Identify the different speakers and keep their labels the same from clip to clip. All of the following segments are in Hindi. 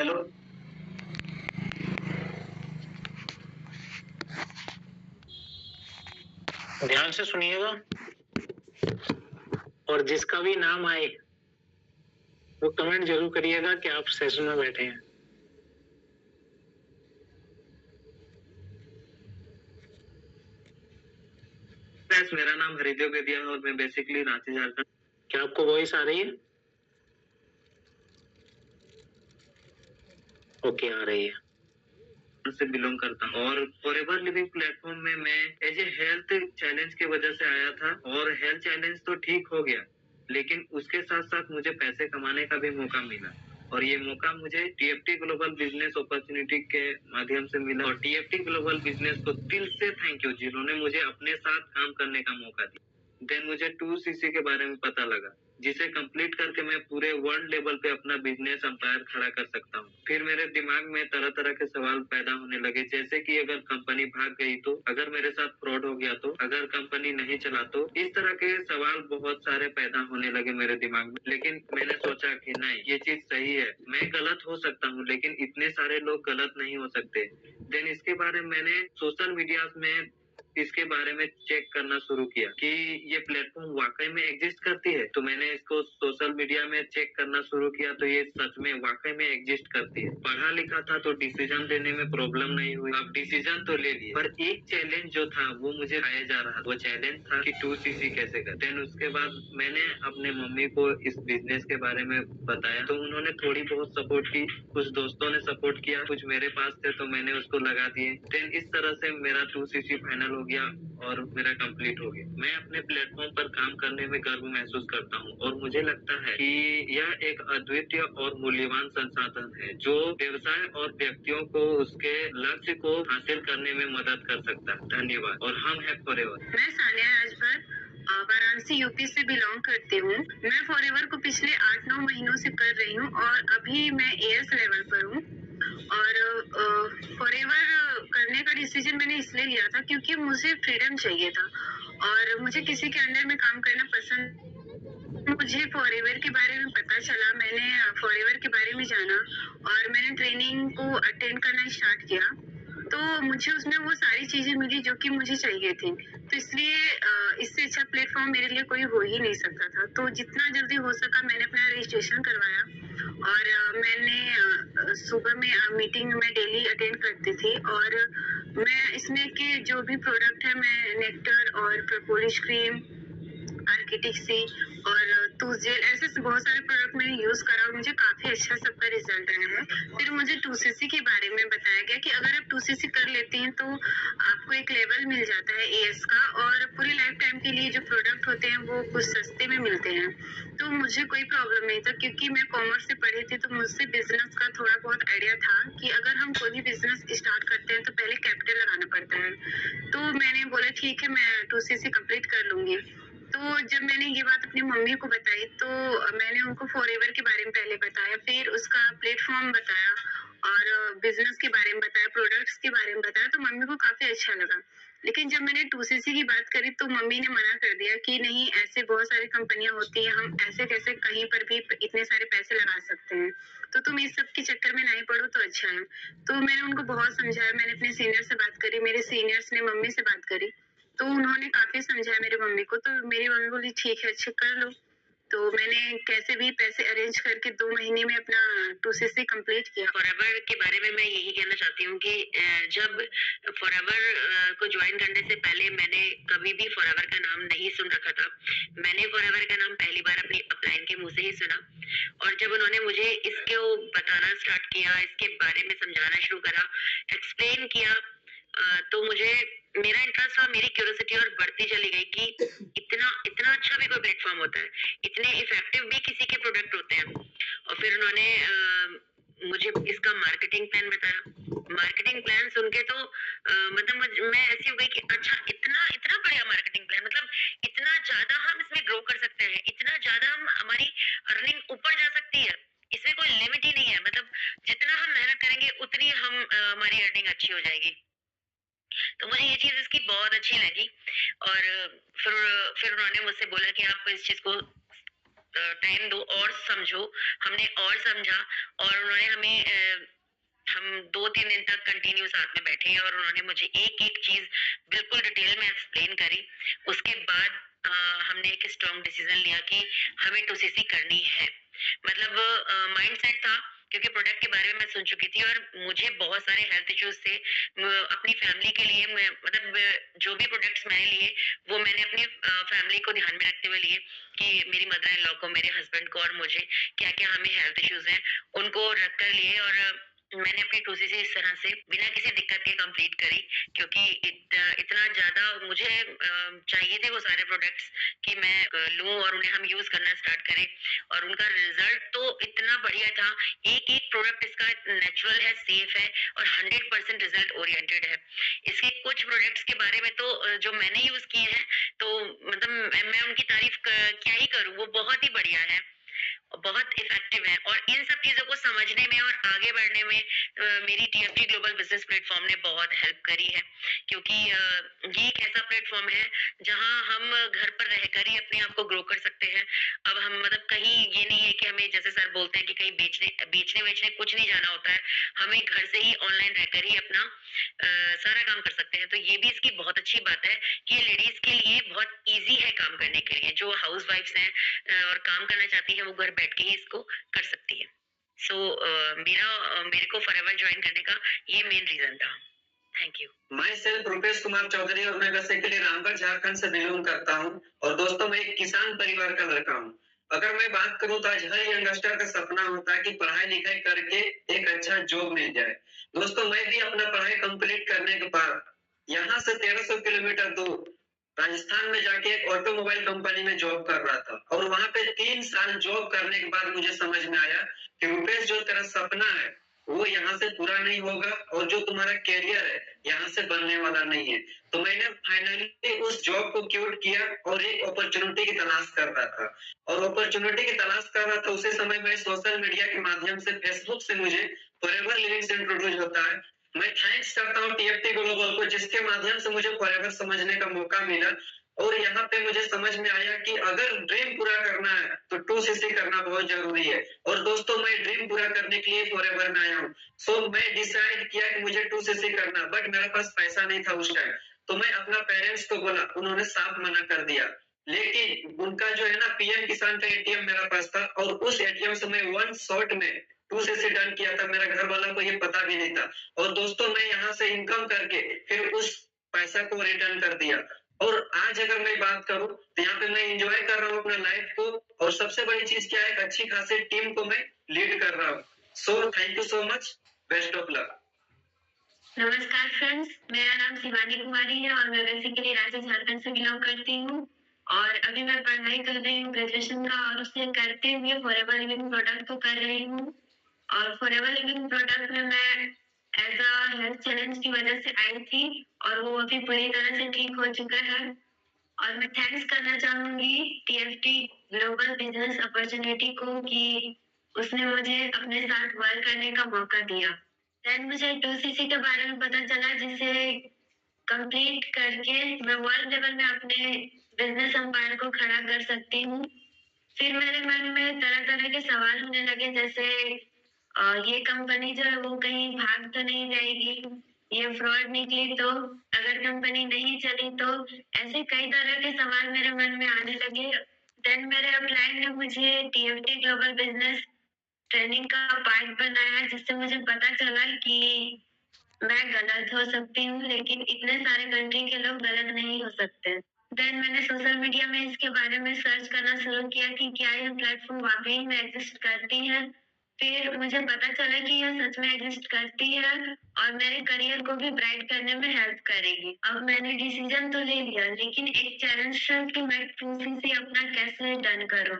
Speaker 1: हेलो। ध्यान से सुनिएगा और जिसका भी नाम आए वो कमेंट जरूर करिएगा कि आप सेशन में बैठे हैं। मेरा नाम हरिदेव बेदिया है और मैं बेसिकली रांची झारखंड। क्या आपको वॉइस आ रही है? ओके, आ रही है। से बिलोंग करता हूँ और फॉरएवर लिविंग प्लेटफॉर्म में मैं एज ए हेल्थ चैलेंज की वजह से आया था और हेल्थ चैलेंज तो ठीक हो गया, लेकिन उसके साथ साथ मुझे पैसे कमाने का भी मौका मिला और ये मौका मुझे टीएफटी ग्लोबल बिजनेस अपॉर्चुनिटी के माध्यम से मिला और टीएफटी ग्लोबल बिजनेस को दिल से थैंक यू जिन्होंने मुझे अपने साथ काम करने का मौका दिया। देन मुझे 2CC के बारे में पता लगा जिसे कंप्लीट करके मैं पूरे वर्ल्ड लेवल पे अपना बिजनेस एम्पायर खड़ा कर सकता हूँ। फिर मेरे दिमाग में तरह तरह के सवाल पैदा होने लगे, जैसे कि अगर कंपनी भाग गई तो, अगर मेरे साथ फ्रॉड हो गया तो, अगर कंपनी नहीं चला तो, इस तरह के सवाल बहुत सारे पैदा होने लगे मेरे दिमाग में। लेकिन मैंने सोचा कि नहीं, ये चीज सही है, मैं गलत हो सकता हूँ लेकिन इतने सारे लोग गलत नहीं हो सकते। देन इसके बारे में मैंने सोशल मीडिया में इसके बारे में चेक करना शुरू किया कि ये प्लेटफॉर्म वाकई में एग्जिस्ट करती है। तो मैंने इसको सोशल मीडिया में चेक करना शुरू किया तो ये सच में वाकई में एग्जिस्ट करती है। पढ़ा लिखा था तो डिसीजन लेने में प्रॉब्लम नहीं हुई। अब डिसीजन तो ले लिए, पर एक चैलेंज जो था वो मुझे खाया जा रहा। वो चैलेंज था कि 2CC कैसे कर। देन उसके बाद मैंने अपने मम्मी को इस बिजनेस के बारे में बताया तो उन्होंने थोड़ी बहुत सपोर्ट की, कुछ दोस्तों ने सपोर्ट किया, कुछ मेरे पास थे तो मैंने उसको लगा दिए। देन इस तरह से मेरा 2CC फाइनल हो गया और मेरा कंप्लीट हो गया। मैं अपने प्लेटफॉर्म पर काम करने में गर्व महसूस करता हूँ और मुझे लगता है कि यह एक अद्वितीय और मूल्यवान संसाधन है जो व्यवसाय और व्यक्तियों को उसके लक्ष्य को हासिल करने में मदद कर सकता है। धन्यवाद। और हम है फॉरएवर। मैं सानिया राजभर वाराणसी यूपी से बिलोंग करती हूँ। मैं फॉरएवर को पिछले 8-9 महीनों से कर रही हूँ और अभी मैं एएस लेवल पर हूँ। और फॉरएवर करने का डिसीजन मैंने इसलिए लिया था क्योंकि मुझे फ्रीडम चाहिए था और मुझे किसी के अंडर में काम करना पसंद। मुझे फॉरएवर के बारे में पता चला, मैंने फॉरएवर के बारे में जाना और मैंने ट्रेनिंग को अटेंड करना स्टार्ट किया तो मुझे उसमें वो सारी चीजें मिली जो कि मुझे चाहिए थी। तो इसलिए इससे अच्छा प्लेटफॉर्म मेरे लिए कोई हो ही नहीं सकता था। तो जितना जल्दी हो सका मैंने अपना रजिस्ट्रेशन करवाया और मैंने सुबह में मीटिंग में डेली अटेंड करती थी और मैं इसमें के जो भी प्रोडक्ट है मैं नेक्टर और प्रोपोलिश क्रीम, आर्किटेक्सी और टूजेल ऐसे बहुत सारे प्रोडक्ट मैंने यूज करा और मुझे काफी अच्छा सबका रिजल्ट आया है। फिर मुझे 2CC के बारे में बताया गया कि अगर आप 2CC कर लेती हैं तो आपको एक लेवल मिल जाता है एएस का और पूरी लाइफ टाइम के लिए जो प्रोडक्ट होते हैं वो कुछ सस्ते में मिलते हैं। तो मुझे कोई प्रॉब्लम नहीं था क्योंकि मैं कॉमर्स से पढ़ी थी तो मुझसे बिजनेस का थोड़ा बहुत आइडिया था कि अगर हम कोई भी बिजनेस स्टार्ट करते हैं तो पहले कैपिटल लगाना पड़ता है। तो मैंने बोला ठीक है मैं 2CC कंप्लीट कर लूंगी। तो जब मैंने ये बात अपनी मम्मी को बताई तो मैंने उनको फॉरएवर के बारे में पहले बताया, फिर उसका प्लेटफॉर्म बताया और बिजनेस के बारे में बताया, प्रोडक्ट्स के बारे में बताया, तो मम्मी को काफी अच्छा लगा। लेकिन जब मैंने 2CC की बात करी तो मम्मी ने मना कर दिया कि नहीं, ऐसे बहुत सारी कंपनियां होती हैं, हम ऐसे कैसे कहीं पर भी इतने सारे पैसे लगा सकते हैं, तो तुम इस सब के चक्कर में नहीं पड़ो तो अच्छा है। तो मैंने उनको बहुत समझाया, मैंने अपने सीनियर से बात करी, मेरे सीनियर्स ने मम्मी से बात करी तो उन्होंने काफी समझाया मेरी मम्मी को। तो मेरी मम्मी बोली ठीक है अच्छा कर लो। तो मैंने कैसे भी पैसे अरेंज करके 2 महीने में अपना 2CC कंप्लीट किया। फॉरएवर के बारे में मैं यही कहना चाहती हूँ कि जब फॉरएवर को ज्वाइन करने से पहले मैंने कभी भी फॉरएवर का नाम नहीं सुन रखा था। मैंने फॉरएवर का नाम पहली बार अपनी अपलाइन के मुंह से ही सुना और जब उन्होंने मुझे इसको बताना स्टार्ट किया, इसके बारे में समझाना शुरू करा, एक्सप्लेन किया, तो मुझे मेरा इंटरेस्ट और मेरी क्यूरियोसिटी और बढ़ती चली गई कि इतना इतना अच्छा भी कोई प्लेटफॉर्म होता है, इतने इफेक्टिव भी किसी के प्रोडक्ट होते हैं। और फिर उन्होंने मुझे इसका मार्केटिंग प्लान बताया। मार्केटिंग प्लान सुन के तो मतलब मैं ऐसी हो गई कि अच्छा इतना इतना बढ़िया मार्केटिंग प्लान, मतलब इतना ज्यादा हम इसमें ग्रो कर सकते हैं, इतना ज्यादा हम हमारी अर्निंग ऊपर जा सकती है, इसमें कोई लिमिट ही नहीं है। मतलब जितना हम मेहनत करेंगे उतनी हम हमारी अर्निंग अच्छी हो जाएगी। तो मुझे ये चीज इसकी बहुत अच्छी लगी और फिर उन्होंने मुझसे बोला कि आप इस चीज को
Speaker 2: टाइम दो और समझो। हमने और समझा और उन्होंने हमें हम 2-3 दिन तक कंटिन्यू साथ में बैठे और उन्होंने मुझे एक-एक चीज़ बिल्कुल डिटेल में एक्सप्लेन करी। उसके बाद हमने एक स्ट्रॉन्ग डिसीजन लिया कि हमें टूसीसी करनी है। मतलब माइंडसेट था क्योंकि प्रोडक्ट के बारे में मैं सुन चुकी थी और मुझे बहुत सारे हेल्थ इश्यूज थे। अपनी फैमिली के लिए मैं मतलब जो भी प्रोडक्ट्स मैंने लिए वो मैंने अपनी फैमिली को ध्यान में रखते हुए लिए कि मेरी मदर इन लॉ को, मेरे हस्बैंड को और मुझे क्या-क्या हमें हेल्थ इश्यूज हैं उनको रख कर लिए और मैंने अपनी टूसीसी इस तरह से बिना किसी दिक्कत के कंप्लीट करी क्योंकि इतना ज़्यादा मुझे चाहिए थे वो सारे प्रोडक्ट्स कि मैं लूँ और उन्हें हम यूज़ करना स्टार्ट करें और उनका रिजल्ट तो इतना बढ़िया था। एक-एक प्रोडक्ट इसका नेचुरल है, सेफ है और 100% रिजल्ट ओरिएंटेड है। इसके कुछ प्रोडक्ट्स के बारे में तो जो मैंने यूज़ किए हैं तो मतलब मैं उनकी तारीफ क्या ही करूँ, वो बहुत ही बढ़िया है। बहुत इफेक्टिव है और इन सब चीजों को समझने में और आगे बढ़ने में मेरी टीएफटी ग्लोबल बिजनेस प्लेटफॉर्म ने बहुत हेल्प करी है क्योंकि ये एक ऐसा प्लेटफॉर्म है जहां हम घर पर रहकर ही अपने आप को ग्रो कर सकते हैं। अब हम मतलब कहीं ये नहीं है कि हमें जैसे सर बोलते हैं कि कहीं बेचने बेचने वेचने कुछ नहीं जाना होता है। हमें घर से ही ऑनलाइन रहकर ही अपना सारा काम कर सकते हैं। तो ये भी इसकी बहुत अच्छी बात है कि ये लेडीज के लिए बहुत ईजी है काम करने के लिए। जो हाउस वाइफ्स हैं और काम करना चाहती है वो घर बैठ के ही इसको कर सकती है। सो मेरे को फॉरएवर ज्वाइन करने का ये मेन रीजन था। Thank you.
Speaker 1: मैं सेल्फ रूपेश कुमार चौधरी और मैं बेसिकली रामगढ़ झारखंड से बिलोंग करता हूँ और दोस्तों मैं एक किसान परिवार का लड़का हूँ। अगर मैं बात करूँ तो आज हर यंगस्टर का सपना होता है कि पढ़ाई लिखाई करके एक अच्छा जॉब मिल जाए। दोस्तों मैं भी अपना पढ़ाई कंप्लीट करने के बाद यहाँ से 1300 किलोमीटर दूर राजस्थान में जाके एक ऑटोमोबाइल कंपनी में जॉब कर रहा था और वहां पे 3 साल जॉब करने के बाद मुझे समझ में आया कि रुपेश जो तेरा सपना है वो यहाँ से पूरा नहीं होगा और जो तुम्हारा कैरियर है यहाँ से बनने वाला नहीं है। तो मैंने फाइनली उस जॉब को क्विट किया और एक अपॉर्चुनिटी की तलाश कर रहा था और अपॉर्चुनिटी की तलाश कर रहा था उसी समय मैं सोशल मीडिया के माध्यम से फेसबुक से मुझे फॉरएवर लिविंग से इंट्रोड्यूस होता है। मैं थैंक्स करता हूँ टीएफटी ग्लोबल को जिसके माध्यम से मुझे फॉरएवर समझने का मौका मिला और यहाँ पे मुझे समझ में आया कि अगर ड्रीम पूरा करना है तो 2cc करना बहुत जरूरी है और दोस्तों मैं ड्रीम पूरा करने के लिए फॉरएवर में आया हूँ। सो मैं डिसाइड किया कि मुझे 2cc करना बट मेरे पास पैसा नहीं था उस टाइम तो मैं अपना पेरेंट्स को बोला उन्होंने साफ मना कर दिया लेकिन उनका जो है ना पीएम किसान का एटीएम मेरा पास था और उस एटीएम से मैं वन शॉट में 2cc डन किया था। मेरा घर वाला को ये पता भी नहीं था और दोस्तों मैं यहाँ से इनकम करके फिर उस पैसा को रिटर्न कर दिया और आज अगर मैं बात करूं तो यहाँ पे मैं एंजॉय कर रहा हूँ अपना लाइफ को और सबसे बड़ी चीज क्या है अच्छी खासी टीम को मैं लीड कर रहा हूँ। So thank you so much, best of luck.
Speaker 2: नमस्कार फ्रेंड्स, मेरा नाम शिवानी कुमारी है और मैं बेसिकली राज्य झारखंड से बिलोंग करती हूँ और अभी मैं पढ़ाई कर रही हूँ ग्रेजुएशन का और उससे करते हुए फॉरएवर लिविंग प्रोडक्ट को कर रही हूँ और फॉरएवर लिविंग प्रोडक्ट में मैं एज अ हेल्थ चैलेंज की वजह से आई थी और वो अभी पूरी तरह से ठीक हो चुका है और मैं थैंक्स करना चाहूंगी टीएफटी ग्लोबल बिजनेस अपॉर्चुनिटी को कि उसने मुझे अपने साथ वर्क करने का मौका दिया। देन मुझे 2cc के बारे में पता चला जिसे कंप्लीट करके मैं वर्ल्ड लेवल में अपने बिजनेस एम्पायर को खड़ा कर सकती हूँ। फिर मेरे मन में तरह तरह के सवाल होने लगे जैसे ये कंपनी जो है वो कहीं भाग तो नहीं जाएगी, ये फ्रॉड निकली तो, अगर कंपनी नहीं चली तो, ऐसे कई तरह के सवाल मेरे मन में आने लगे। देन मेरे अपलाइन ने मुझे टीएफटी ग्लोबल बिजनेस ट्रेनिंग का पार्ट बनाया जिससे मुझे पता चला कि मैं गलत हो सकती हूँ लेकिन इतने सारे कंट्री के लोग गलत नहीं हो सकते। देन मैंने सोशल मीडिया में इसके बारे में सर्च करना शुरू किया कि क्या ये प्लेटफॉर्म वाकई में एग्जिस्ट करती है। फिर मुझे पता चला कि यह सच में एग्जिस्ट करती है और मेरे करियर को भी ब्राइट करने में हेल्प करेगी। अब मैंने डिसीजन तो ले लिया लेकिन एक चैलेंज था कि मैं 2cc अपना कैसे डन करूँ।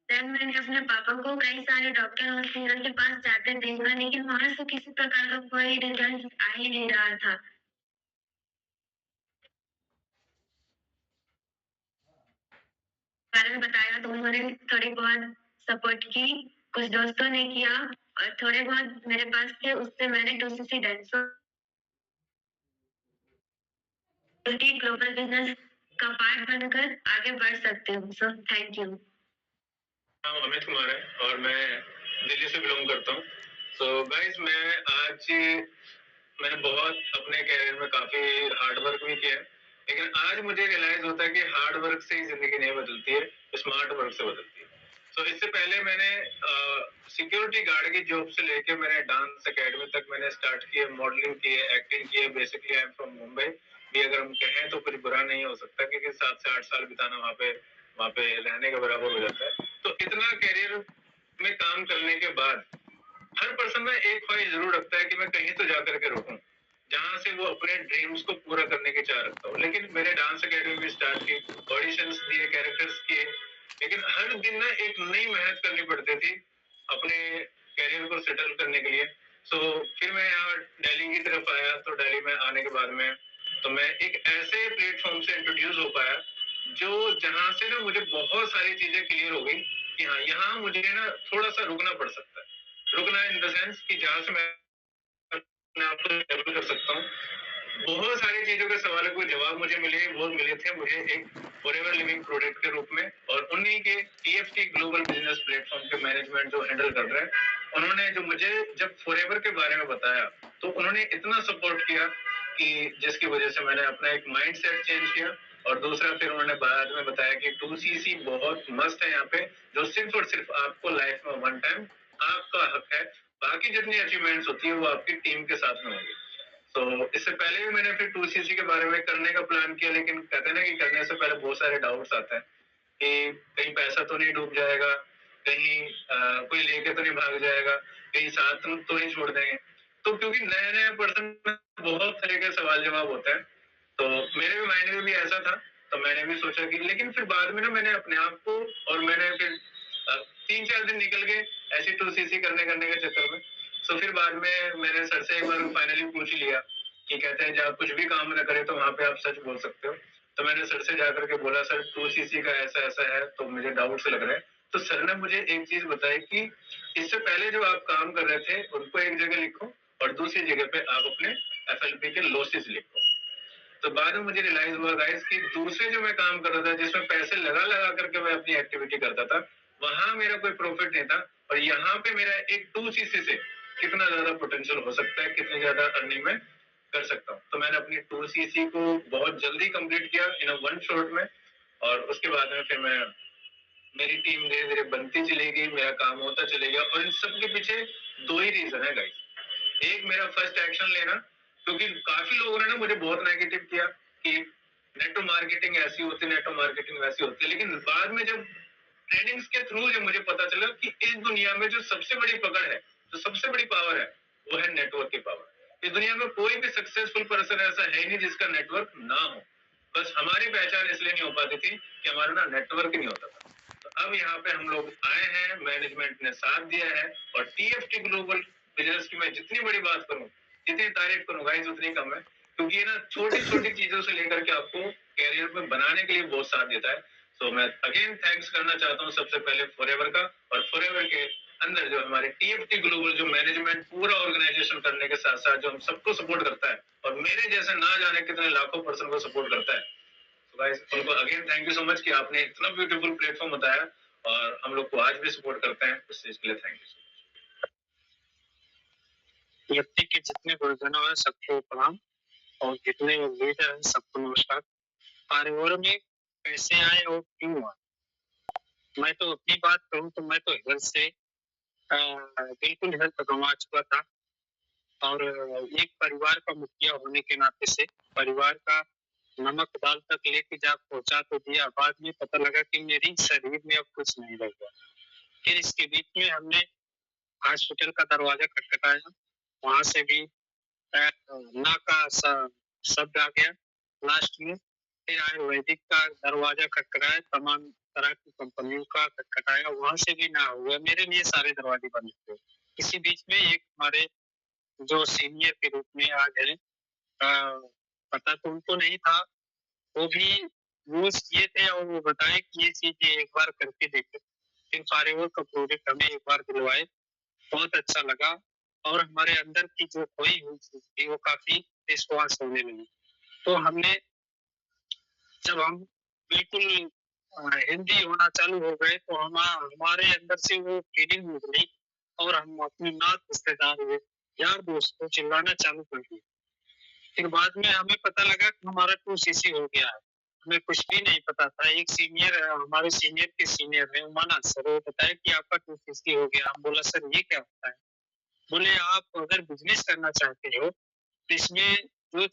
Speaker 2: देन मैंने अपने पापा को कई सारे डॉक्टर और सीनियर के पास जाते देखा लेकिन वहां से किसी प्रकार का कोई रिजल्ट आ ही नहीं रहा था। बारे में बताया तो उन्होंने थोड़ी बहुत सपोर्ट की, कुछ दोस्तों ने किया और थोड़े बहुत मेरे पास थे उससे मैंने 2cc डन। सो ग्लोबल बिजनेस का पार्ट बनकर आगे बढ़ सकते हूँ। So thank you.
Speaker 3: नाम अमित कुमार है और मैं दिल्ली से बिलोंग करता हूँ। तो गाइस मैंने बहुत अपने करियर में काफी हार्ड वर्क भी किया है, लेकिन आज मुझे रियलाइज होता है कि हार्ड वर्क से ही जिंदगी नहीं बदलती है, स्मार्ट वर्क से बदलती है। तो इससे पहले मैंने सिक्योरिटी गार्ड की जॉब से लेके मैंने डांस एकेडमी तक मैंने स्टार्ट किया, मॉडलिंग की है, एक्टिंग की है। Basically I am from Mumbai भी, अगर हम कहें तो कुछ बुरा नहीं हो सकता, क्योंकि 7 से 8 साल बिताना वहाँ पे रहने के बराबर हो जाता है। तो इतना करियर में काम करने के बाद हर पर्सन में एक ख्वाहिश जरूर रखता है कि मैं कहीं तो जा करके रुकूं, जहां से वो अपने ड्रीम्स को पूरा करने की चाह रखता हूँ। लेकिन मैंने डांस अकेडमी भी स्टार्ट की, ऑडिशंस दिए, कैरेक्टर्स किए, लेकिन हर दिन ना एक नई मेहनत करनी पड़ती थी अपने कैरियर को सेटल करने के लिए। सो फिर मैं यहाँ दिल्ली की तरफ आया। तो दिल्ली में आने के बाद में तो मैं एक ऐसे प्लेटफॉर्म से इंट्रोड्यूस हो पाया जो जहां से ना मुझे बहुत सारी चीजें क्लियर हो गई कि हाँ, यहाँ मुझे ना थोड़ा सा रुकना पड़ सकता है। रुकना इन द सेंस कि जहां से मैं अपने आप को डेवलप कर सकता हूँ। बहुत सारी चीजों के सवालों के जवाब मुझे मिले थे मुझे एक फॉरएवर लिविंग प्रोडक्ट के रूप में, और उन्हीं के टीएफटी ग्लोबल बिजनेस प्लेटफॉर्म के मैनेजमेंट जो हैंडल कर रहे हैं, उन्होंने जो मुझे जब फॉरएवर के बारे में बताया तो उन्होंने इतना सपोर्ट किया कि जिसकी वजह से मैंने अपना एक माइंड सेट चेंज किया। और दूसरा फिर उन्होंने बाद में बताया कि 2CC बहुत मस्त है यहाँ पे, जो सिर्फ और सिर्फ आपको लाइफ में वन टाइम आपका हक है। बाकी जितनी अचीवमेंट्स होती है वो आपकी टीम के साथ में होगी। तो इससे पहले भी मैंने फिर 2CC के बारे में करने का प्लान किया, लेकिन कहते हैं ना कि करने से पहले बहुत सारे डाउट्स आते हैं कि कहीं पैसा तो नहीं डूब जाएगा, कहीं कोई लेके तो नहीं भाग जाएगा, कहीं साथ तो नहीं छोड़ देंगे। तो क्योंकि नए नए पर्सन में बहुत तरह के सवाल जवाब होते हैं, तो मेरे भी माइंड में भी ऐसा था। तो मैंने भी सोचा कि, लेकिन फिर बाद में ना मैंने अपने आप को, और मैंने फिर 3-4 दिन निकल गए ऐसे 2CC करने करने के चक्कर में। तो फिर बाद में मैंने सर से एक बार फाइनली पूछ ही लिया कि कहते हैं जब कुछ भी काम न करे तो वहां पे आप सच बोल सकते हो। तो मैंने सर से जाकर के बोला, सर 2CC का ऐसा ऐसा है तो मुझे डाउट से लग रहा है। तो सर ने मुझे एक चीज बताई कि इससे पहले जो आप काम कर रहे थे उनको एक जगह लिखो और दूसरी जगह पे आप अपने FLP के लॉसेस लिखो। तो बाद में मुझे रियलाइज हुआ गाइस कि दूसरे जो मैं काम कर रहा था, जिसमें पैसे लगा लगा करके मैं अपनी एक्टिविटी करता था, वहां मेरा कोई प्रॉफिट नहीं था। और यहाँ पे मेरा एक 2CC से कितना ज्यादा पोटेंशियल हो सकता है, कितनी ज्यादा अर्निंग में कर सकता हूँ। तो मैंने अपनी 2CC को बहुत जल्दी कंप्लीट किया इन वन शॉट में। और उसके बाद में फिर मैं, मेरी टीम धीरे धीरे बनती चली गई, मेरा काम होता चले गया। और इन सब के पीछे दो ही रीजन है गाइस। एक, मेरा फर्स्ट एक्शन लेना, क्योंकि काफी लोगों ने ना मुझे बहुत नेगेटिव किया कि नेटो मार्केटिंग ऐसी होती है, नेटो मार्केटिंग वैसी होती है। लेकिन बाद में जब ट्रेनिंग्स के थ्रू जब मुझे पता चला कि इस दुनिया में जो सबसे बड़ी पकड़ है, जो सबसे बड़ी पावर है, वो है नेटवर्क की पावर। इस दुनिया में कोई भी सक्सेसफुल पर्सन ऐसा है ही नहीं जिसका नेटवर्क ना हो। बस हमारी पहचान इसलिए नहीं हो पाती थी कि हमारा ना नेटवर्क ही नहीं होता था। तो अब यहाँ पे हम लोग आए हैं, मैनेजमेंट ने साथ दिया है, और TFT ग्लोबल बिजनेस की मैं जितनी बड़ी बात करूं, जितनी तारीफ करूं गाइस, उतनी कम है। क्योंकि ये ना छोटी छोटी चीजों से लेकर के आपको कैरियर में बनाने के लिए बहुत साथ देता है। तो मैं अगेन थैंक्स करना चाहता हूँ सबसे पहले फॉरएवर का, और फॉरएवर के अंदर जो हमारे TFT ग्लोबल जो मैनेजमेंट पूरा ऑर्गेनाइजेशन करने के साथ साथ जो हम सबको सपोर्ट करता है, और मेरे जैसे ना जाने कितने लाखों पर्सन को सपोर्ट करता है। तो गाइस उनको again thank you so much कि आपने इतना ब्यूटीफुल प्लेटफॉर्म बताया और हम लोग को आज भी सपोर्ट करते हैं, उस चीज के लिए थैंक यू।
Speaker 4: व्यक्ति के जितने गुरुजनों हैं सबको प्रणाम, और जितने लीडर हैं सबको नमस्कार। पारिवार में कैसे आए और क्यों आए? मैं तो अपनी बात करूं तो मैं तो हेल्थ से बिल्कुल हेल्थ गंवा चुका था, और एक परिवार का मुखिया होने के नाते से परिवार का नमक दाल तक लेके जा पहुंचा तो दिया। बाद में पता लगा कि मेरी शरीर में अब कुछ नहीं रह गया। फिर इसके बीच में हमने हॉस्पिटल का दरवाजा खटखटाया, वहां से भी ना का शब्द आ गया लास्ट में। फिर आयुर्वेदिक का दरवाजा खटखटाया, तमाम तरह की कंपनियों का खटखटाया, वहां से भी ना हुआ। मेरे लिए सारे दरवाजे बंद थे। इसी बीच में एक हमारे जो सीनियर के रूप में आ गए, पता तो उनको नहीं था, वो भी यूज किए थे और वो बताए कि ये चीज एक बार करके देखे। फिर फारेवर का प्रोडक्ट हमें एक बार दिलवाए, बहुत अच्छा लगा, और हमारे अंदर की जो खोई हुई चीज थी वो काफी विश्वास होने लगी। तो हमने, जब हम बिल्कुल हिंदी होना चालू हो गए तो हमारे अंदर से वो फीलिंग निकली और हम अपने नात रिश्तेदार हुए यार दोस्त को चिल्लाना चालू कर दिए। फिर बाद में हमें पता लगा कि हमारा 2cc हो गया है। हमें कुछ भी नहीं पता था। एक सीनियर हमारे सीनियर के सीनियर ने उमानाथ सर वो बताया कि आपका 2cc हो गया। हम बोला सर ये क्या होता है? बोले आप अगर बिजनेस करना चाहते हो तो इसमें जो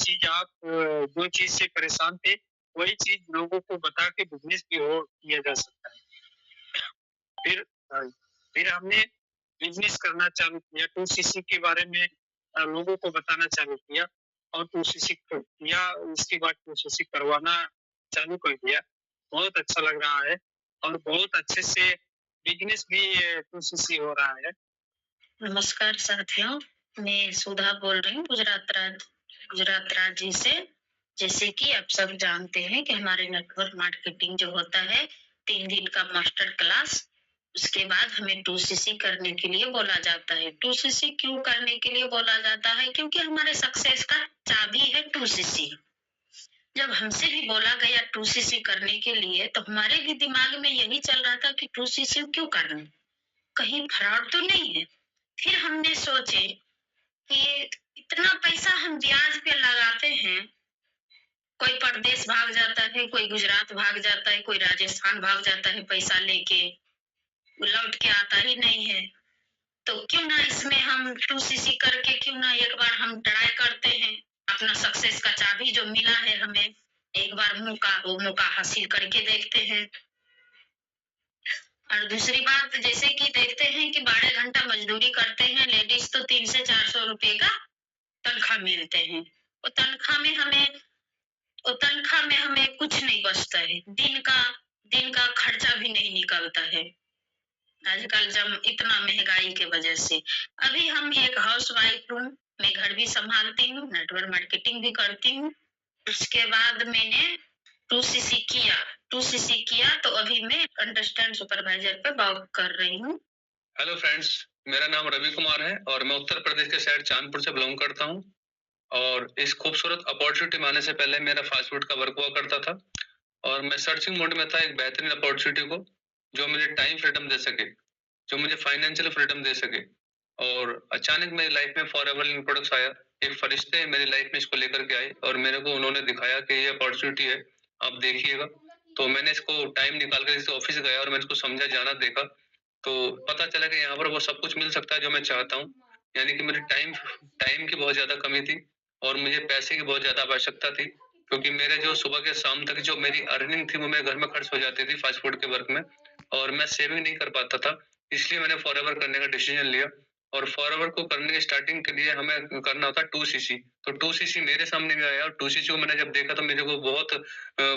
Speaker 4: चीज से परेशान थे वही चीज लोगों को बता के बिजनेस भी हो किया जा सकता है। फिर फिर हमने बिजनेस करना चालू किया। 2cc के बारे में लोगों को बताना चालू किया और 2cc किया। उसके बाद 2cc करवाना चालू कर दिया। बहुत अच्छा लग रहा है और बहुत अच्छे से बिजनेस भी 2cc हो रहा है।
Speaker 5: नमस्कार साथियों, मैं सुधा बोल रही हूँ गुजरात राज्य से। जैसे कि आप सब जानते हैं कि हमारे नेटवर्क मार्केटिंग जो होता है 3 दिन का मास्टर क्लास, उसके बाद हमें 2cc करने के लिए बोला जाता है। 2cc क्यों करने के लिए बोला जाता है? क्योंकि हमारे सक्सेस का चाबी है 2cc। जब हमसे भी बोला गया 2cc करने के लिए तो हमारे भी दिमाग में यही चल रहा था कि 2cc क्यों करना, कहीं फ्रॉड तो नहीं है। फिर हमने सोचे कि इतना पैसा हम ब्याज पे लगाते हैं, कोई परदेश भाग जाता है, कोई गुजरात भाग जाता है, कोई राजस्थान भाग जाता है पैसा लेके, लौट के आता ही नहीं है। तो क्यों ना इसमें हम 2cc करके क्यों ना एक बार हम ट्राई करते हैं। अपना सक्सेस का चाबी जो मिला है हमें, एक बार वो मौका हासिल करके देखते हैं। और दूसरी बात, जैसे कि देखते हैं कि 12 घंटा मजदूरी करते हैं लेडीज तो 300 से 400 रुपए का तनख्वाह मिलते हैं। वो तनख्वाह में हमें कुछ नहीं बचता है। दिन का खर्चा भी नहीं निकलता है आजकल जब इतना महंगाई के वजह से। अभी हम एक हाउस वाइफ हूँ, मैं घर भी संभालती हूँ, नेटवर्क मार्केटिंग भी करती हूँ। उसके बाद मैंने 2cc किया तो अभी मैं अंडरस्टैंड सुपरवाइजर पे वर्क कर रही हूँ।
Speaker 6: हेलो फ्रेंड्स, मेरा नाम रवि कुमार है और मैं उत्तर प्रदेश के शहर चांदपुर से बिलोंग करता हूँ। और इस खूबसूरत अपॉर्चुनिटी में आने से पहले मेरा फास्ट फूड का वर्क हुआ करता था और मैं सर्चिंग मोड में था एक बेहतरीन अपॉर्चुनिटी को जो मुझे टाइम फ्रीडम दे सके, जो मुझे फाइनेंशियल फ्रीडम दे सके। और अचानक मेरी लाइफ में फॉरएवर लिंक प्रोडक्ट्स आया। एक फरिश्ते मेरी लाइफ में इसको लेकर के आए और मेरे को उन्होंने दिखाया कि ये अपॉर्चुनिटी है, आप देखिएगा। तो मैंने इसको टाइम निकाल कर इस ऑफिस गया और मैंने इसको समझा, जाना, देखा। तो पता चला कि यहाँ पर वो सब कुछ मिल सकता है जो मैं चाहता हूँ। यानी कि मेरी टाइम की बहुत ज्यादा कमी थी और मुझे पैसे की बहुत ज्यादा आवश्यकता थी, क्योंकि मेरे जो सुबह के शाम तक जो मेरी अर्निंग थी वो मेरे घर में खर्च हो जाती थी फास्ट फूड के वर्क में और मैं सेविंग नहीं कर पाता था। इसलिए मैंने फॉरएवर करने का डिसीजन लिया और फॉरएवर को करने के स्टार्टिंग के लिए हमें करना होता 2cc। तो 2cc मेरे सामने भी आया और 2cc को मैंने जब देखा तो मेरे को बहुत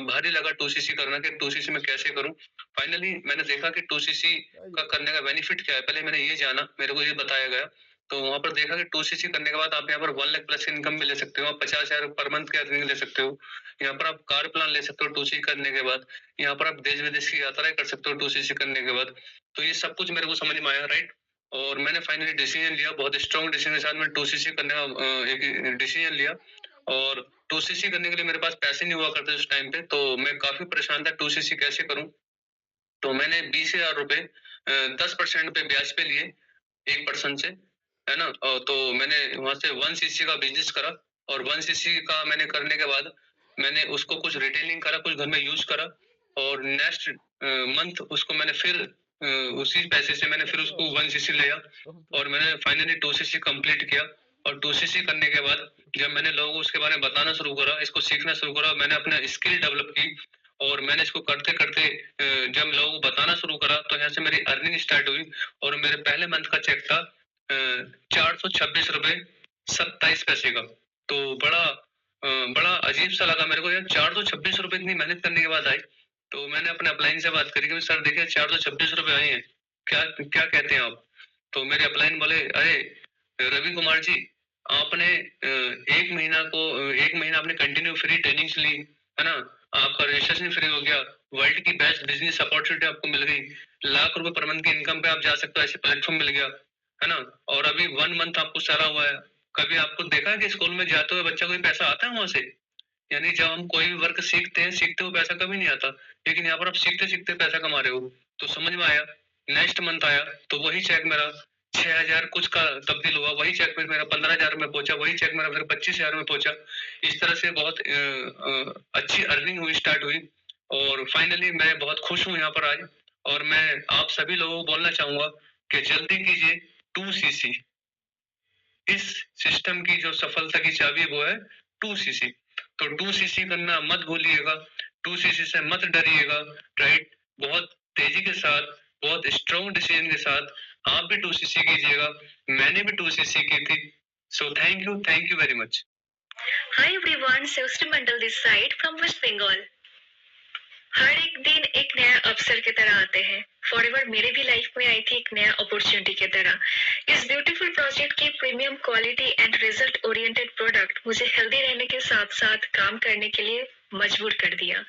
Speaker 6: भारी लगा 2cc करना कि 2cc में कैसे करूं। फाइनली मैंने देखा कि 2cc का करने का बेनिफिट क्या है। पहले मैंने ये जाना, मेरे को ये बताया गया। तो वहां पर देखा कि 2cc करने के बाद आप यहाँ पर 1 लाख प्लस इनकम भी ले सकते हो, 50,000 पर मंथ की अर्निंग ले सकते हो। यहाँ पर आप कार प्लान ले सकते हो 2cc करने के बाद। यहाँ पर आप देश विदेश की यात्राएं कर सकते हो 2cc करने के बाद। तो ये सब कुछ मेरे को समझ में आया, राइट। और मैंने फाइनली डिसीजन लिया, बहुत स्ट्रॉन्ग डिसीजन के साथ मैं 2cc करने का एक डिसीजन लिया। और 2cc करने के लिए मेरे पास पैसे नहीं हुआ करते उस टाइम पे, तो मैं काफी परेशान था 2cc कैसे करूं। तो मैंने 20,000 रुपए 10% पे ब्याज पे लिए 1% से, है ना। तो मैंने वहां से 1cc का बिजनेस करा और 1cc का मैंने करने के बाद मैंने उसको कुछ रिटेलिंग करा, कुछ घर में यूज करा और नेक्स्ट मंथ उसको मैंने फिर उसी पैसे से मैंने फिर उसको 1cc लिया और मैंने फाइनली 2cc कंप्लीट किया। और 2cc करने के बाद जब मैंने लोगों को उसके बारे में बताना शुरू करा, इसको सीखना शुरू करा, मैंने अपना स्किल डेवलप की और मैंने इसको करते करते जब लोगों को बताना शुरू करा तो यहाँ से मेरी अर्निंग स्टार्ट हुई और मेरे पहले मंथ का चेक था 426 रुपए 27 पैसे का। तो बड़ा अजीब सा लगा मेरे को यार, 426 रुपए इतनी मेहनत करने के बाद आई। तो मैंने अपने अपलाइन से बात करी कि सर देखिए 426 रुपए आए हैं, क्या कहते हैं आप। तो मेरे अपलाइन बोले, अरे रवि कुमार जी, आपने एक महीना आपने कंटिन्यू फ्री ट्रेनिंग्स ली, है ना, आपका रजिस्ट्रेशन फ्री हो गया, वर्ल्ड की बेस्ट बिजनेस अपॉर्चुनिटी आपको मिल गई, लाख रुपए पर मंथ की इनकम पे आप जा सकते हो, ऐसे प्लेटफॉर्म मिल गया, है ना। और अभी 1 मंथ आपको सारा हुआ है। कभी आपको देखा है कि स्कूल में जाते हुए बच्चा कोई पैसा आता है वहां से? यानी जब हम कोई भी वर्क सीखते हैं, सीखते हुए पैसा कभी नहीं आता, लेकिन यहाँ पर आप सीखते सीखते पैसा कमा रहे हो। तो समझ में आया। नेक्स्ट मंथ आया तो वही चेक मेरा 6,000 कुछ का तब्दील हुआ, वही चेक फिर मेरा 15,000 में पहुंचा, वही चेक मेरा फिर 25,000 में पहुंचा। इस तरह से बहुत अच्छी अर्निंग हुई, स्टार्ट हुई, और फाइनली मैं बहुत खुश हूँ यहाँ पर आज। और मैं आप सभी लोगों को बोलना चाहूंगा कि जल्दी कीजिए 2cc। इस सिस्टम की जो सफलता की चाबी वो है 2cc। तो 2cc करना मत भूलिएगा, 2cc से मत डरिएगा, राइट। बहुत तेजी के साथ, बहुत स्ट्रॉन्ग डिसीजन के साथ आप भी 2cc कीजिएगा। मैंने भी 2cc की थी। So thank you very much.
Speaker 2: Hi everyone, Sevashri Mandal this side from West Bengal. हर एक दिन एक नया अवसर की तरह आते हैं। फॉरएवर मेरे भी लाइफ में आई थी एक नया अपॉर्चुनिटी की तरह। इस ब्यूटीफुल प्रोजेक्ट की premium quality and result oriented product मुझे हेल्दी रहने के साथ साथ काम करने के लिए मजबूर कर दिया,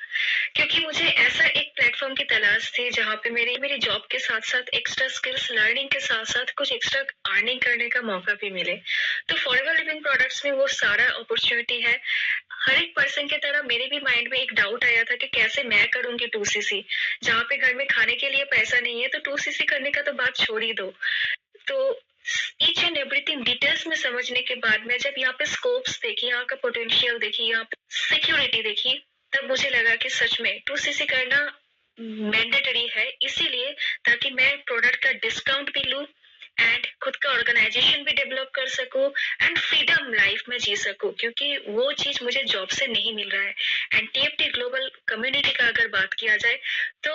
Speaker 2: क्योंकि मुझे ऐसा एक प्लेटफॉर्म की तलाश थी जहाँ पे मेरी जॉब के साथ साथ एक्स्ट्रा स्किल्स लर्निंग के साथ साथ कुछ एक्स्ट्रा अर्निंग करने का मौका भी मिले। तो फॉरएवर लिविंग प्रोडक्ट्स में वो सारा अपॉर्चुनिटी है। हर एक पर्सन की तरह मेरे भी माइंड में एक डाउट आया था कि कैसे मैं करूंगी 2cc, जहाँ पे घर में खाने के लिए पैसा नहीं है, तो 2cc करने का तो बात छोड़ ही दो। तो ईच एंड एवरीथिंग डिटेल्स में समझने के बाद मैं जब यहाँ पे स्कोप्स देखी, यहाँ का पोटेंशियल देखी, यहाँ पे सिक्योरिटी देखी, तब मुझे लगा कि सच में 2cc करना मैंडेटरी है, इसीलिए ताकि मैं प्रोडक्ट का डिस्काउंट भी लूं एंड खुद का ऑर्गेनाइजेशन भी डेवलप कर सकूं एंड फ्रीडम लाइफ में जी सकूं, क्योंकि वो चीज मुझे जॉब से नहीं मिल रहा है। एंड टीएफटी ग्लोबल कम्युनिटी का अगर बात किया जाए तो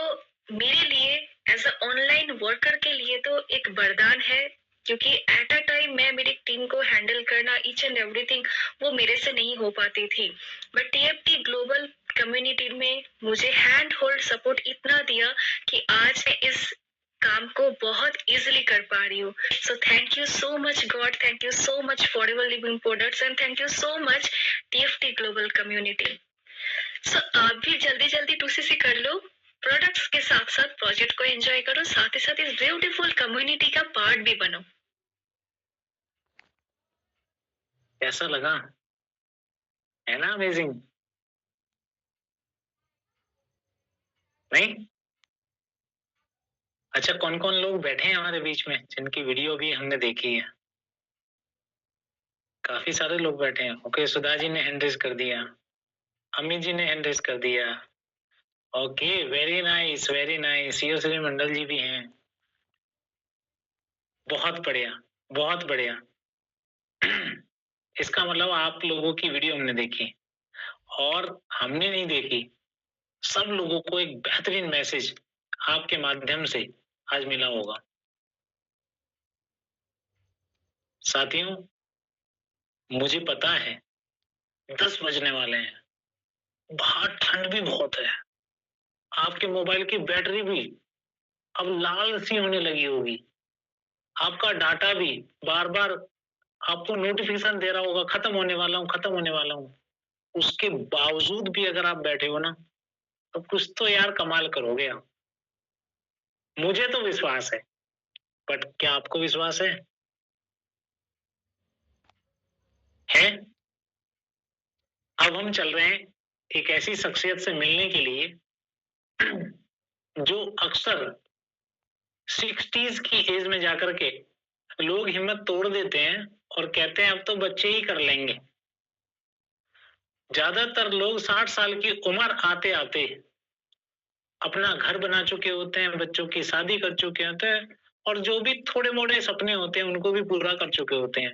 Speaker 2: मेरे लिए एज अ ऑनलाइन वर्कर के लिए तो एक वरदान है, क्योंकि एट अ टाइम मैं मेरी टीम को हैंडल करना ईच एंड एवरीथिंग वो मेरे से नहीं हो पाती थी। बट टीएफटी ग्लोबल कम्युनिटी में मुझे हैंड होल्ड सपोर्ट इतना दिया कि आज मैं इस काम को बहुत इजीली कर पा रही हूँ। So thank you so much God, thank you so much Forever Living Products and thank you so much TFT global community. So आप भी जल्दी जल्दी 2cc कर लो, प्रोडक्ट्स के साथ साथ प्रोजेक्ट को एंजॉय करो, साथ ही साथ इस ब्यूटीफुल कम्युनिटी का पार्ट भी बनो।
Speaker 4: कैसा लगा, है ना अमेजिंग? नहीं? अच्छा, कौन कौन लोग बैठे हैं हमारे बीच में जिनकी वीडियो भी हमने देखी है? काफी सारे लोग बैठे हैं। ओके, सुधा जी ने हैंड रेज कर दिया, अमित जी ने हैंड रेज कर दिया। Okay, very nice very nice. Shri Mandal ji भी हैं। बहुत बढ़िया बहुत बढ़िया। इसका मतलब आप लोगों की वीडियो हमने देखी और हमने नहीं देखी, सब लोगों को एक बेहतरीन मैसेज आपके माध्यम से आज मिला होगा। साथियों, मुझे पता है 10 बजने वाले हैं, बाहर ठंड भी बहुत है, आपके मोबाइल की बैटरी भी अब लाल सी होने लगी होगी, आपका डाटा भी बार बार आपको नोटिफिकेशन दे रहा होगा खत्म होने वाला हूँ खत्म होने वाला हूँ। उसके बावजूद भी अगर आप बैठे हो ना, तो कुछ तो यार कमाल करोगे आप। मुझे तो विश्वास है, बट क्या आपको विश्वास है? है? अब हम चल रहे हैं एक ऐसी शख्सियत से मिलने के लिए जो अक्सर 60s की एज में जाकर के लोग हिम्मत तोड़ देते हैं और कहते हैं अब तो बच्चे ही कर लेंगे। ज्यादातर लोग 60 साल की उम्र आते आते अपना घर बना चुके होते हैं, बच्चों की शादी कर चुके होते हैं, और जो भी थोड़े मोड़े सपने होते हैं उनको भी पूरा कर चुके होते हैं,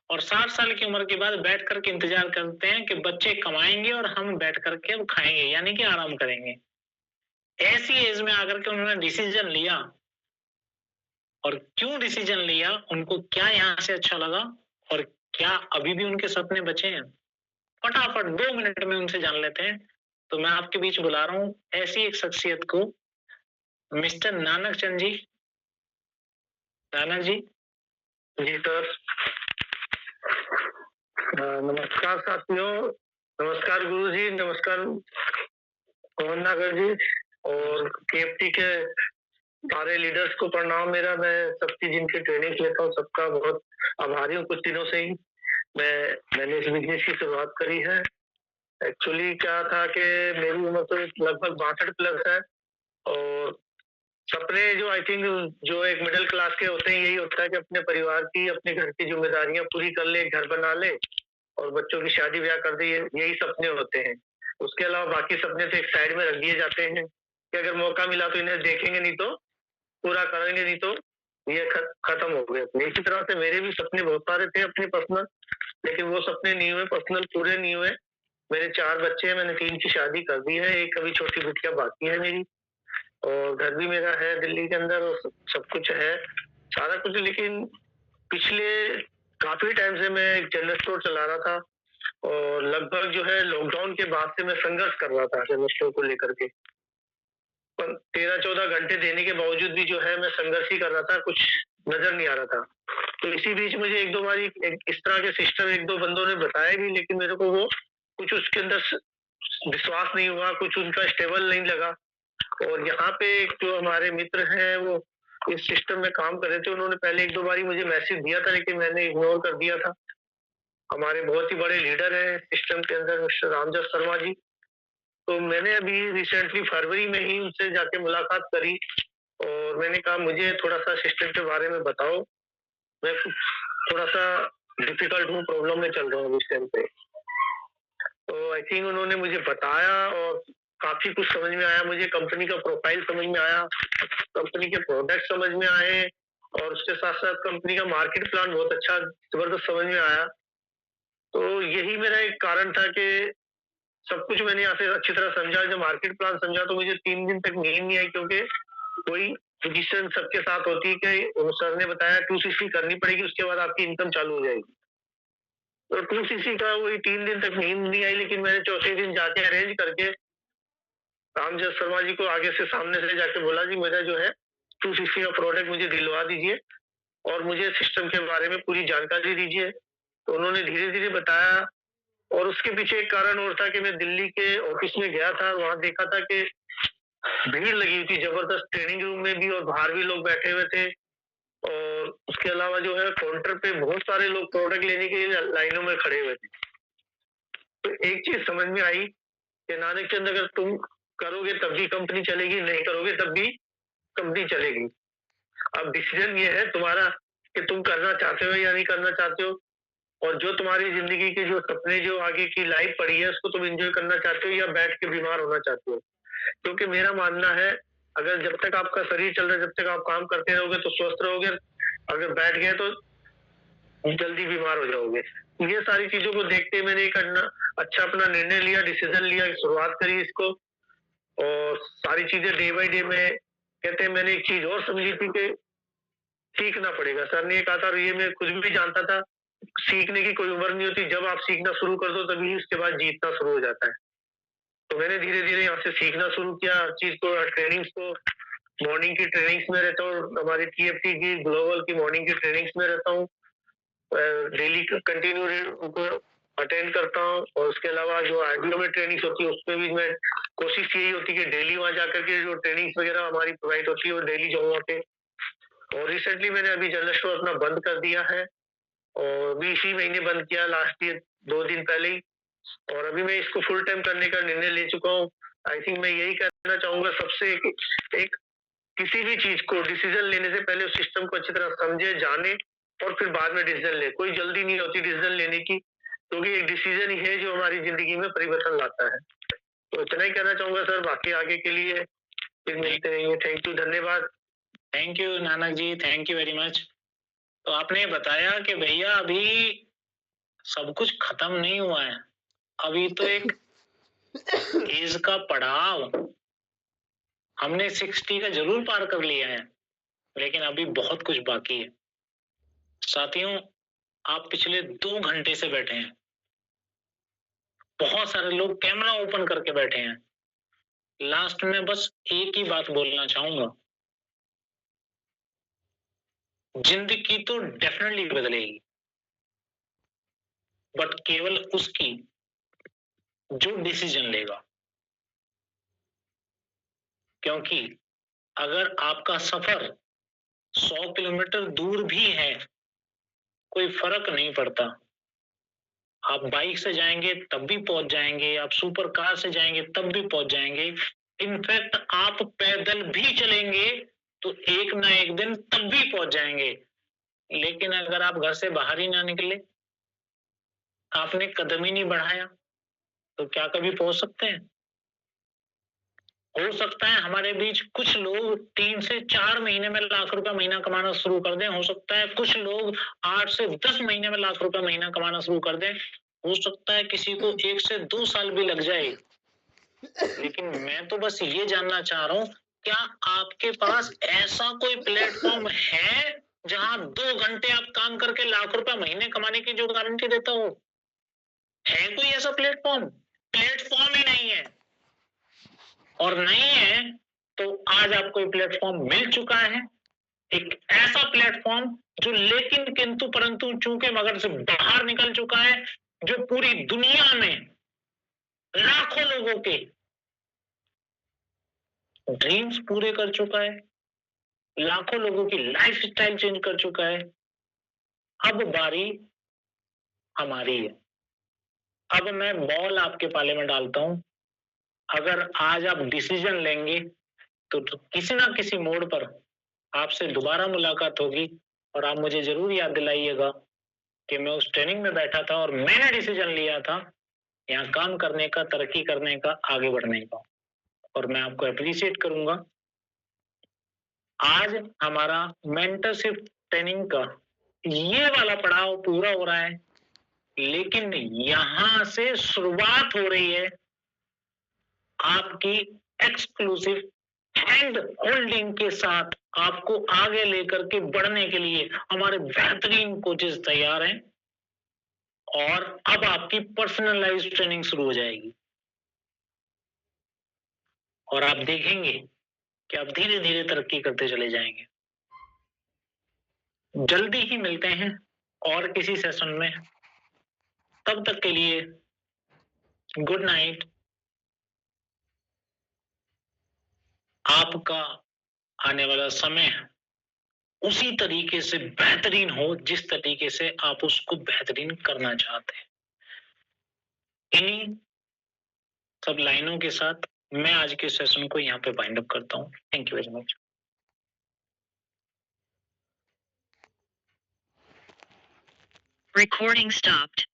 Speaker 4: और 60 साल की उम्र के बाद बैठ करके इंतजार करते हैं कि बच्चे कमाएंगे और हम बैठ करके अब खाएंगे, यानी कि आराम करेंगे। ऐसी एज में आकर के उन्होंने डिसीजन लिया, और क्यों डिसीजन लिया, उनको क्या यहाँ से अच्छा लगा, और क्या अभी भी उनके सपने बचे हैं, फटाफट 2 मिनट में उनसे जान लेते हैं। तो मैं आपके बीच बुला रहा हूँ ऐसी एक शख्सियत को, मिस्टर नानक चंद जी। नानक जी।
Speaker 7: जी सर। नमस्कार साथियों, नमस्कार गुरु जी, नमस्कार पवन नागर जी, और केएफटी के सारे लीडर्स को प्रणाम मेरा। मैं सबकी जिनकी ट्रेनिंग लेता हूँ सबका बहुत आभारी हूँ। कुछ दिनों से ही मैंने इस बिजनेस की शुरुआत करी है, एक्चुअली क्या था कि मेरी उम्र तो लगभग 62 प्लस है, और सपने जो आई थिंक जो एक मिडिल क्लास के होते हैं, यही होता है कि अपने परिवार की, अपने घर की जिम्मेदारियां पूरी कर ले, घर बना ले और बच्चों की शादी ब्याह कर दे, यही सपने होते हैं। उसके अलावा बाकी सपने तो एक साइड में रख दिए जाते हैं कि अगर मौका मिला तो इन्हें देखेंगे, नहीं तो पूरा करेंगे, नहीं तो ये खत्म हो गए अपने। इसी तरह से मेरे भी सपने बहुत सारे थे अपने पर्सनल, लेकिन वो सपने नहीं हुए, पर्सनल पूरे नहीं हुए। मेरे 4 बच्चे हैं, मैंने 3 की शादी कर दी है, एक अभी छोटी बिटिया बाकी है मेरी, और घर भी मेरा है दिल्ली के अंदर, और सब कुछ है, सारा कुछ। लेकिन पिछले काफी टाइम से मैं एक जनरल स्टोर चला रहा था, और लगभग जो है लॉकडाउन के बाद से मैं संघर्ष कर रहा था जनरल स्टोर को लेकर के। 13-14 घंटे देने के बावजूद भी जो है मैं संघर्ष ही कर रहा था, कुछ नजर नहीं आ रहा था। तो इसी बीच मुझे 1-2 बारी इस तरह के सिस्टम 1-2 बंदों ने बताया भी, लेकिन मेरे को वो कुछ उसके अंदर विश्वास नहीं हुआ, कुछ उनका स्टेबल नहीं लगा। और यहाँ पे एक जो हमारे मित्र हैं, वो इस सिस्टम में काम कर रहे थे, उन्होंने पहले 1-2 बारी मुझे मैसेज दिया था, लेकिन मैंने इग्नोर कर दिया था। हमारे बहुत ही बड़े लीडर हैं सिस्टम के अंदर, मिस्टर रामजस शर्मा जी। तो मैंने अभी रिसेंटली फरवरी में ही उनसे जाके मुलाकात करी, और मैंने कहा मुझे थोड़ा सा सिस्टम के बारे में बताओ, मैं थोड़ा सा डिफिकल्ट हूँ, प्रॉब्लम में चल रहा हूँ इस टाइम पे। तो आई थिंक उन्होंने मुझे बताया, और काफी कुछ समझ में आया मुझे, कंपनी का प्रोफाइल समझ में आया, कंपनी के प्रोडक्ट समझ में आए, और उसके साथ साथ कंपनी का मार्केट प्लान बहुत अच्छा जबरदस्त समझ में आया। तो यही मेरा एक कारण था कि सब कुछ मैंने यहाँ से अच्छी तरह समझा। जब मार्केट प्लान समझा तो मुझे 3 दिन तक नींद नहीं आई, क्योंकि कोई पोजीशन सबके साथ होती है कि सर ने बताया 2cc करनी पड़ेगी, उसके बाद आपकी इनकम चालू हो जाएगी। तो 2cc का वही 3 दिन तक नींद नहीं आई, लेकिन मैंने चौथे दिन जाके अरेंज करके रामजस शर्मा जी को आगे से सामने से जाके बोला, जी मेरा जो है 2cc का प्रोडक्ट मुझे दिलवा दीजिए, और मुझे सिस्टम के बारे में पूरी जानकारी दीजिए। तो उन्होंने धीरे धीरे बताया, और उसके पीछे एक कारण और था कि मैं दिल्ली के ऑफिस में गया था, वहां देखा था कि भीड़ लगी हुई थी जबरदस्त, ट्रेनिंग रूम में भी और बाहर भी लोग बैठे हुए थे। और उसके अलावा जो है काउंटर पे बहुत सारे लोग प्रोडक्ट लेने के लिए लाइनों में खड़े हुए थे। तो एक चीज समझ में आई कि नानक चंद, अगर तुम करोगे तब भी कंपनी चलेगी, नहीं करोगे तब भी कंपनी चलेगी। अब डिसीजन ये है तुम्हारा कि तुम करना चाहते हो या नहीं करना चाहते हो, और जो तुम्हारी जिंदगी के जो सपने, जो आगे की लाइफ पड़ी है, उसको तुम एंजॉय करना चाहते हो या बैठ के बीमार होना चाहते हो। क्योंकि मेरा मानना है, अगर जब तक आपका शरीर चल रहा है, जब तक आप काम करते रहोगे तो स्वस्थ रहोगे, अगर बैठ गए तो जल्दी बीमार हो जाओगे। ये सारी चीजों को देखते हुए मैंने एक अच्छा अपना निर्णय लिया, डिसीजन लिया, शुरुआत करी इसको। और सारी चीजें डे बाय डे में, कहते हैं मैंने एक चीज और समझी थी कि सीखना पड़ेगा। सर ने कहा था, और ये मैं खुद भी जानता था, सीखने की कोई उम्र नहीं होती, जब आप सीखना शुरू कर दो तभी उसके बाद जीतना शुरू हो जाता है। तो मैंने धीरे धीरे यहाँ से सीखना शुरू किया हर चीज को, ट्रेनिंग्स को। मॉर्निंग की ट्रेनिंग्स में रहता हूँ, हमारी TFT की ग्लोबल की मॉर्निंग की ट्रेनिंग्स में रहता हूँ, डेली कंटिन्यू उनको अटेंड करता हूँ। और उसके अलावा जो आईडीओ में ट्रेनिंग्स होती है उसमें भी मैं कोशिश यही होती है कि डेली वहाँ जाकर के जो ट्रेनिंग्स वगैरह हमारी प्रोवाइड होती है वो डेली जाऊँ वहाँ पे। और रिसेंटली मैंने अभी जनरल स्टोर अपना बंद कर दिया है, और भी इसी महीने बंद किया, लास्ट ईयर 2 दिन पहले ही। और अभी मैं इसको फुल टाइम करने का निर्णय ले चुका हूँ। आई थिंक मैं यही कहना चाहूंगा सबसे, एक किसी भी चीज को डिसीजन लेने से पहले उस सिस्टम को अच्छी तरह समझे, जाने, और फिर बाद में डिसीजन ले। कोई जल्दी नहीं होती डिसीजन लेने की, क्योंकि एक डिसीजन ही है जो हमारी जिंदगी में परिवर्तन लाता है। तो इतना ही कहना चाहूंगा सर, बाकी आगे के लिए फिर मिलते रहेंगे। थैंक यू, धन्यवाद।
Speaker 4: Thank you Nanak ji, thank you very much. तो आपने बताया कि भैया अभी सब कुछ खत्म नहीं हुआ है, अभी तो एक एज का पड़ाव, हमने 60 का जरूर पार कर लिया है, लेकिन अभी बहुत कुछ बाकी है। साथियों, आप पिछले 2 घंटे से बैठे हैं, बहुत सारे लोग कैमरा ओपन करके बैठे हैं। लास्ट में बस एक ही बात बोलना चाहूंगा, जिंदगी तो डेफिनेटली बदलेगी, बट केवल उसकी जो डिसीजन लेगा। क्योंकि अगर आपका सफर 100 किलोमीटर दूर भी है, कोई फर्क नहीं पड़ता, आप बाइक से जाएंगे तब भी पहुंच जाएंगे, आप सुपर कार से जाएंगे तब भी पहुंच जाएंगे, इनफैक्ट आप पैदल भी चलेंगे तो एक ना एक दिन तब भी पहुंच जाएंगे। लेकिन अगर आप घर से बाहर ही ना निकले, आपने कदम ही नहीं बढ़ाया, तो क्या कभी पहुंच सकते हैं? हो सकता है हमारे बीच कुछ लोग 3 से 4 महीने में लाख रुपया महीना कमाना शुरू कर दें, हो सकता है कुछ लोग 8 से 10 महीने में लाख रुपया महीना कमाना शुरू कर दें, हो सकता है किसी को 1 से 2 साल भी लग जाए। लेकिन मैं तो बस ये जानना चाह रहा हूं, क्या आपके पास ऐसा कोई प्लेटफॉर्म है जहां 2 घंटे आप काम करके लाख रुपया महीने कमाने की जो गारंटी देता हो? है कोई ऐसा प्लेटफॉर्म? प्लेटफॉर्म ही नहीं है। और नहीं है तो आज आपको एक प्लेटफॉर्म मिल चुका है, एक ऐसा प्लेटफॉर्म जो लेकिन किंतु परंतु चूंकि मगर से बाहर निकल चुका है, जो पूरी दुनिया में लाखों लोगों के ड्रीम्स पूरे कर चुका है, लाखों लोगों की लाइफ स्टाइल चेंज कर चुका है। अब बारी हमारी है। अब मैं बॉल आपके पाले में डालता हूं। अगर आज आप डिसीजन लेंगे तो किसी ना किसी मोड़ पर आपसे दोबारा मुलाकात होगी और आप मुझे जरूर याद दिलाइएगा कि मैं उस ट्रेनिंग में बैठा था और मैंने डिसीजन लिया था यहाँ काम करने का, तरक्की करने का, आगे बढ़ने का, और मैं आपको अप्रिशिएट करूंगा। आज हमारा मेंटरशिप ट्रेनिंग का ये वाला पड़ाव पूरा हो रहा है, लेकिन यहां से शुरुआत हो रही है आपकी एक्सक्लूसिव हैंड होल्डिंग के साथ आपको आगे लेकर के बढ़ने के लिए हमारे बेहतरीन कोचेस तैयार हैं, और अब आपकी पर्सनलाइज्ड ट्रेनिंग शुरू हो जाएगी और आप देखेंगे कि आप धीरे धीरे तरक्की करते चले जाएंगे। जल्दी ही मिलते हैं और किसी सेशन में। तब तक के लिए गुड नाइट। आपका आने वाला समय उसी तरीके से बेहतरीन हो जिस तरीके से आप उसको बेहतरीन करना चाहते हैं। इन्हीं सब लाइनों के साथ मैं आज के सेशन को यहाँ पे वाइंड अप करता हूँ। Thank you very much.
Speaker 2: Recording stopped.